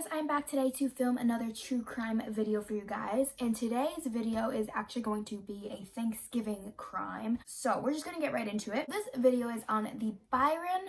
guys, I'm back today to film another true crime video for you guys, and today's video is actually going to be a Thanksgiving crime. So we're just gonna get right into it. This video is on the Byron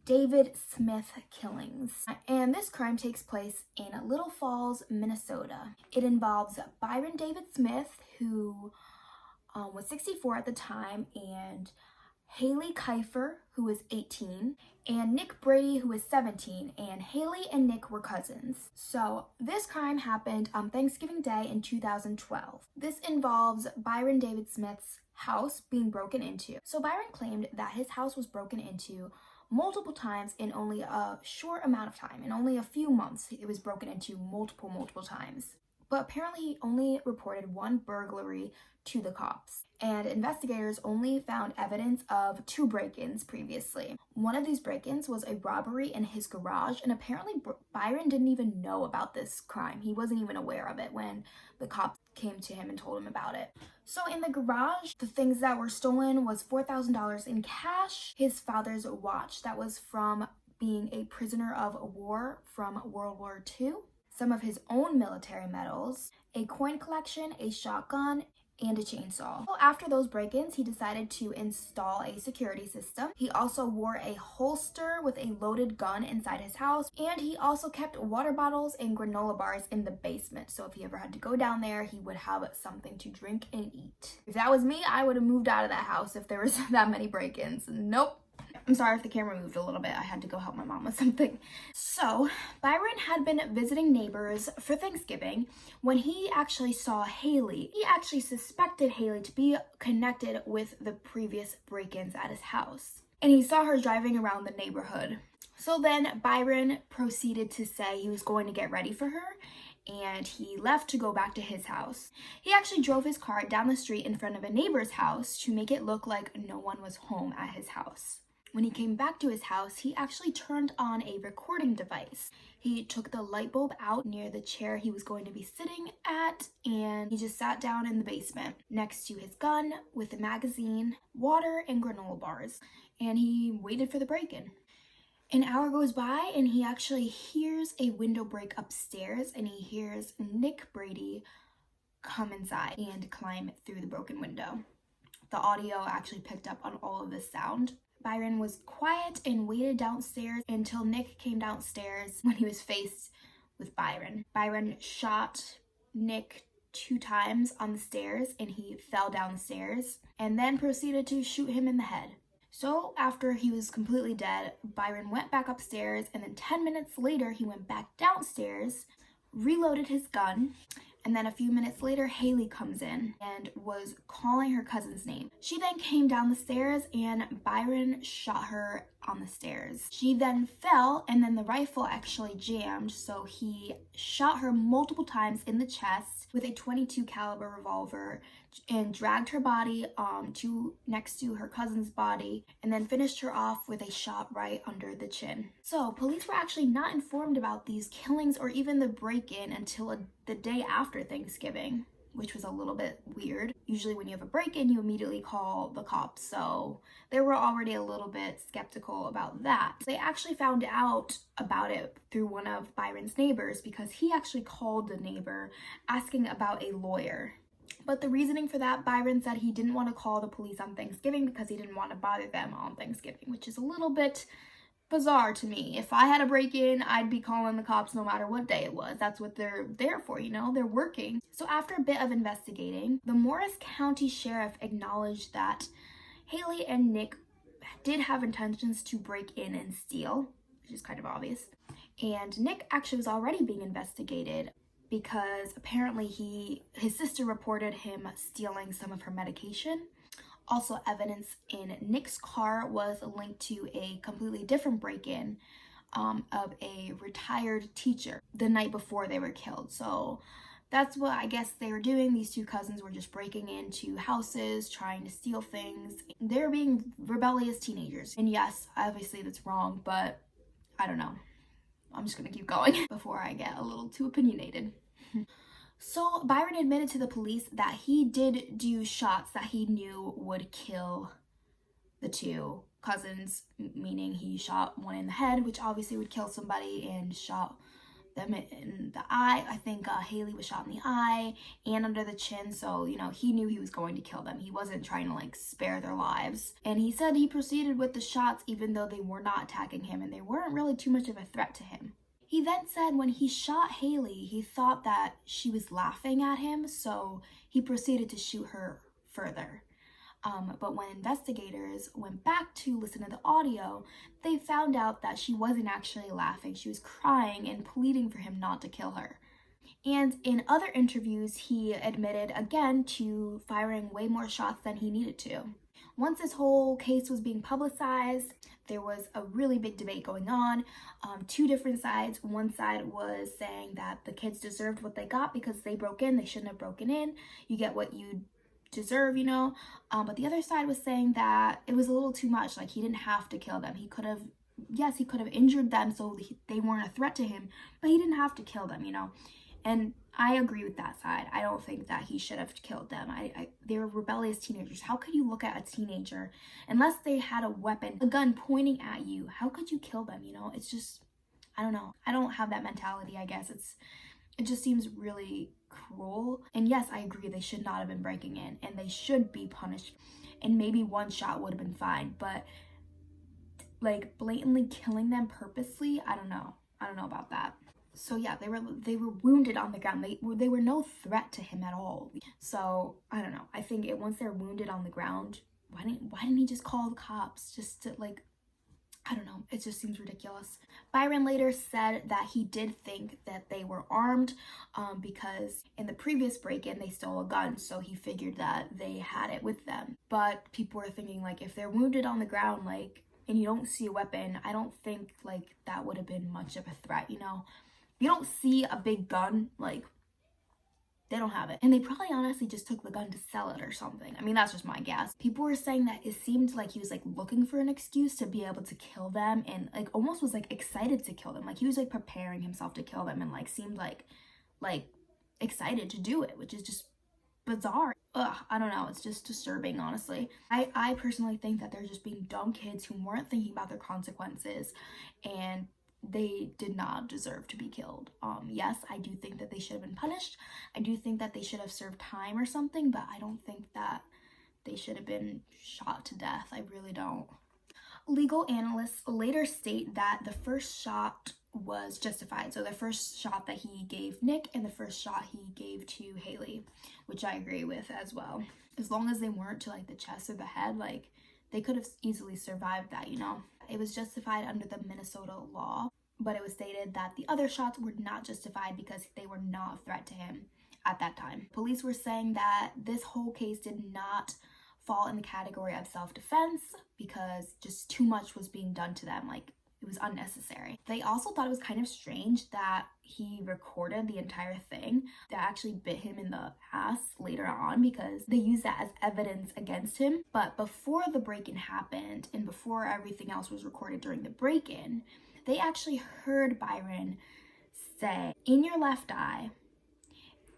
David Smith killings, and this crime takes place in Little Falls, Minnesota. It involves Byron David Smith, who was 64 at the time, and Haley Kiefer, who was 18, and Nick Brady, who was 17, and Haley and Nick were cousins. So this crime happened on Thanksgiving Day in 2012. This involves Byron David Smith's house being broken into. So Byron claimed that his house was broken into multiple times in only a short amount of time. In only a few months, it was broken into multiple times. But apparently he only reported one burglary to the cops, and investigators only found evidence of 2 break-ins previously. One of these break-ins was a robbery in his garage, and apparently Byron didn't even know about this crime. He wasn't even aware of it when the cops came to him and told him about it. So in the garage, the things that were stolen was $4,000 in cash, his father's watch that was from being a prisoner of war from World War II, some of his own military medals, a coin collection, a shotgun, and a chainsaw. So after those break-ins, he decided to install a security system. He also wore a holster with a loaded gun inside his house, and he also kept water bottles and granola bars in the basement. So if he ever had to go down there, he would have something to drink and eat. If that was me, I would have moved out of that house if there was that many break-ins. Nope. I'm sorry if the camera moved a little bit. I had to go help my mom with something. So Byron had been visiting neighbors for Thanksgiving when he actually saw Haley. He actually suspected Haley to be connected with the previous break-ins at his house, and he saw her driving around the neighborhood. So then Byron proceeded to say he was going to get ready for her, and he left to go back to his house. He actually drove his car down the street in front of a neighbor's house to make it look like no one was home at his house. When he came back to his house, he actually turned on a recording device. He took the light bulb out near the chair he was going to be sitting at, and he just sat down in the basement next to his gun with a magazine, water, and granola bars, and he waited for the break-in. An hour goes by, and he actually hears a window break upstairs, and he hears Nick Brady come inside and climb through the broken window. The audio actually picked up on all of this sound. Byron was quiet and waited downstairs until Nick came downstairs when he was faced with Byron. Byron shot Nick 2 times on the stairs, and he fell down the stairs, and then proceeded to shoot him in the head. So after he was completely dead, Byron went back upstairs, and then 10 minutes later he went back downstairs, reloaded his gun, and then a few minutes later, Haley comes in and was calling her cousin's name. She then came down the stairs, and Byron shot her on the stairs. She then fell, and then the rifle actually jammed, so he shot her multiple times in the chest with a .22 caliber revolver and dragged her body next to her cousin's body, and then finished her off with a shot right under the chin. So police were actually not informed about these killings or even the break-in until the day after Thanksgiving, which was a little bit weird. Usually when you have a break-in, you immediately call the cops, so they were already a little bit skeptical about that. They actually found out about it through one of Byron's neighbors, because he actually called the neighbor asking about a lawyer. But the reasoning for that, Byron said he didn't want to call the police on Thanksgiving because he didn't want to bother them on Thanksgiving, which is a little bit bizarre to me. If I had a break-in, I'd be calling the cops no matter what day it was. That's what they're there for, you know? They're working. So after a bit of investigating, the Morris County Sheriff acknowledged that Haley and Nick did have intentions to break in and steal, which is kind of obvious. And Nick actually was already being investigated because apparently his sister reported him stealing some of her medication. Also, evidence in Nick's car was linked to a completely different break-in of a retired teacher the night before they were killed. So that's what I guess they were doing. These 2 cousins were just breaking into houses, trying to steal things. They're being rebellious teenagers. And yes, obviously that's wrong, but I don't know. I'm just gonna keep going before I get a little too opinionated. So Byron admitted to the police that he did do shots that he knew would kill the 2 cousins, meaning he shot one in the head, which obviously would kill somebody, and shot them in the eye. I think Haley was shot in the eye and under the chin, so you know, he knew he was going to kill them. He wasn't trying to like spare their lives. And he said he proceeded with the shots even though they were not attacking him and they weren't really too much of a threat to him. He then said when he shot Haley, he thought that she was laughing at him, so he proceeded to shoot her further. But when investigators went back to listen to the audio, they found out that she wasn't actually laughing. She was crying and pleading for him not to kill her. And in other interviews, he admitted again to firing way more shots than he needed to. Once this whole case was being publicized, there was a really big debate going on. Two different sides. One side was saying that the kids deserved what they got because they broke in. They shouldn't have broken in. You get what you deserve, you know. But the other side was saying that it was a little too much. Like, he didn't have to kill them. He could have, yes, he could have injured them so they weren't a threat to him, but he didn't have to kill them, you know. And I agree with that side. I don't think that he should have killed them. They were rebellious teenagers. How could you look at a teenager, unless they had a weapon, a gun pointing at you, how could you kill them, you know? It's just, I don't know. I don't have that mentality, I guess. It just seems really cruel. And yes, I agree, they should not have been breaking in and they should be punished. And maybe one shot would have been fine, but like blatantly killing them purposely, I don't know about that. So yeah, they were wounded on the ground. They were no threat to him at all. So I don't know. I think once they're wounded on the ground, why didn't he just call the cops just to, like, I don't know, it just seems ridiculous. Byron later said that he did think that they were armed because in the previous break-in they stole a gun, so he figured that they had it with them. But people were thinking, like, if they're wounded on the ground, like, and you don't see a weapon, I don't think like that would have been much of a threat, you know. You don't see a big gun, like, they don't have it. And they probably honestly just took the gun to sell it or something. I mean, that's just my guess. People were saying that it seemed like he was like looking for an excuse to be able to kill them and like almost was like excited to kill them. Like he was like preparing himself to kill them and like seemed like excited to do it, which is just bizarre. Ugh, I don't know. It's just disturbing, honestly. I personally think that they're just being dumb kids who weren't thinking about their consequences, and they did not deserve to be killed. Yes, I do think that they should have been punished. I do think that they should have served time or something, but I don't think that they should have been shot to death. I really don't. Legal analysts later state that the first shot was justified. So the first shot that he gave Nick and the first shot he gave to Haley, which I agree with as well. As long as they weren't to like the chest or the head, like they could have easily survived that, you know. It was justified under the Minnesota law, but it was stated that the other shots were not justified because they were not a threat to him at that time. Police were saying that this whole case did not fall in the category of self-defense because just too much was being done to them. Like, it was unnecessary. They also thought it was kind of strange that he recorded the entire thing. That actually bit him in the ass later on because they used that as evidence against him. But before the break-in happened and before everything else was recorded during the break-in, they actually heard Byron say, "In your left eye,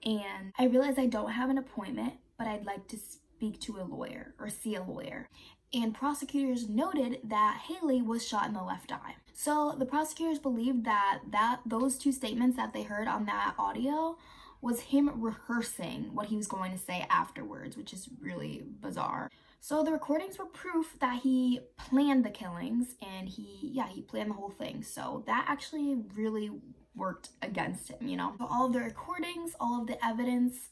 and I realize I don't have an appointment, but I'd like to speak to a lawyer or see a lawyer." And prosecutors noted that Haley was shot in the left eye. So the prosecutors believed that those two statements that they heard on that audio was him rehearsing what he was going to say afterwards, which is really bizarre. So the recordings were proof that he planned the killings and he planned the whole thing. So that actually really worked against him, you know. So all of the recordings, all of the evidence,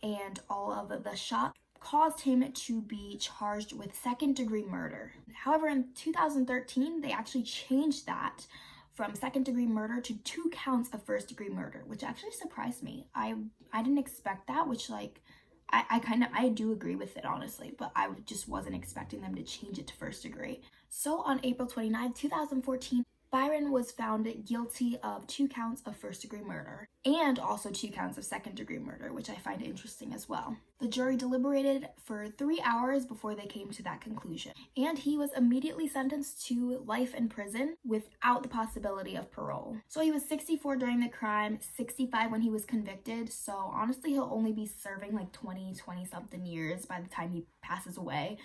and all of the shots caused him to be charged with second-degree murder. However, in 2013, they actually changed that from second-degree murder to 2 counts of first-degree murder, which actually surprised me. I didn't expect that, which like I do agree with it, honestly, but I just wasn't expecting them to change it to first degree. So on April 29, 2014, Byron was found guilty of 2 counts of first-degree murder and also 2 counts of second-degree murder, which I find interesting as well. The jury deliberated for 3 hours before they came to that conclusion, and he was immediately sentenced to life in prison without the possibility of parole. So he was 64 during the crime, 65 when he was convicted, so honestly he'll only be serving like 20-something years by the time he passes away.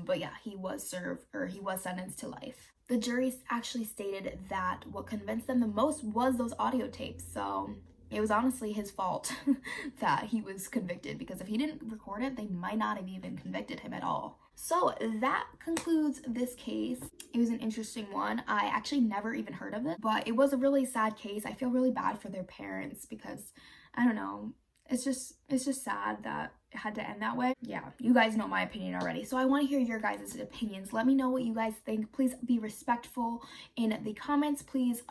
But yeah, he was sentenced to life. the jury actually stated that what convinced them the most was those audio tapes. So it was honestly his fault that he was convicted, because if he didn't record it, they might not have even convicted him at all. So that concludes this case. It was an interesting one. I actually never even heard of it, but it was a really sad case. I feel really bad for their parents because, I don't know, it's just sad that it had to end that way. Yeah, you guys know my opinion already, so I want to hear your guys' opinions. Let me know what you guys think. Please be respectful in the comments. Please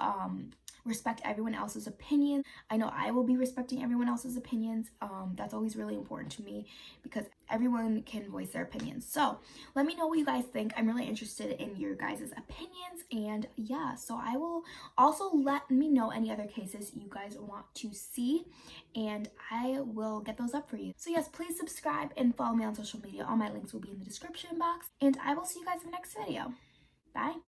respect everyone else's opinion. I know I will be respecting everyone else's opinions. That's always really important to me because everyone can voice their opinions. So let me know what you guys think. I'm really interested in your guys' opinions. And yeah, so I will also let me know any other cases you guys want to see, and I will get those up for you. So yes, please subscribe and follow me on social media. All my links will be in the description box, and I will see you guys in the next video. Bye.